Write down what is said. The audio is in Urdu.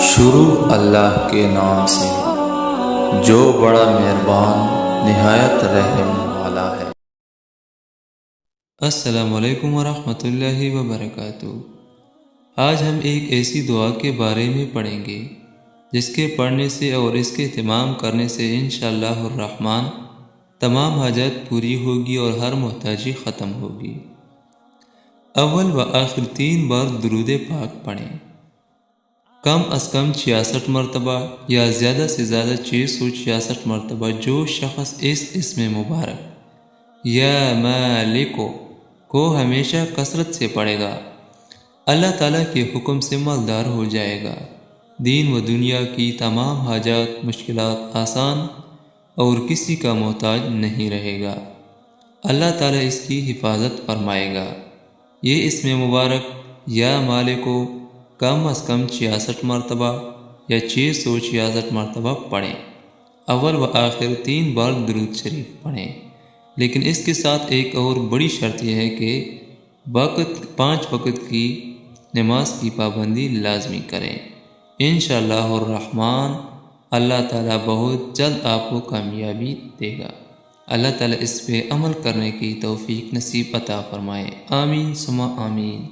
شروع اللہ کے نام سے جو بڑا مہربان نہایت رحم والا ہے۔ السلام علیکم ورحمۃ اللہ وبرکاتہ۔ آج ہم ایک ایسی دعا کے بارے میں پڑھیں گے جس کے پڑھنے سے اور اس کے اہتمام کرنے سے انشاءاللہ الرحمن تمام حاجات پوری ہوگی اور ہر محتاجی ختم ہوگی۔ اول و آخر 3 بار درود پاک پڑھیں، کم از کم 66 مرتبہ یا زیادہ سے زیادہ 666 مرتبہ۔ جو شخص اس اسم مبارک یا مالکو کو ہمیشہ کثرت سے پڑھے گا، اللہ تعالیٰ کے حکم سے مالدار ہو جائے گا، دین و دنیا کی تمام حاجات مشکلات آسان اور کسی کا محتاج نہیں رہے گا، اللہ تعالیٰ اس کی حفاظت فرمائے گا۔ یہ اسم مبارک یا مالکو کم از کم 66 مرتبہ یا 666 مرتبہ پڑھیں۔ اول و آخر 3 بار درود شریف پڑھیں، لیکن اس کے ساتھ ایک اور بڑی شرط یہ ہے کہ 5 وقت کی نماز کی پابندی لازمی کریں۔ انشاءاللہ الرحمن اللہ تعالیٰ بہت جلد آپ کو کامیابی دے گا۔ اللہ تعالیٰ اس پہ عمل کرنے کی توفیق نصیب عطا فرمائے، آمین ثم آمین۔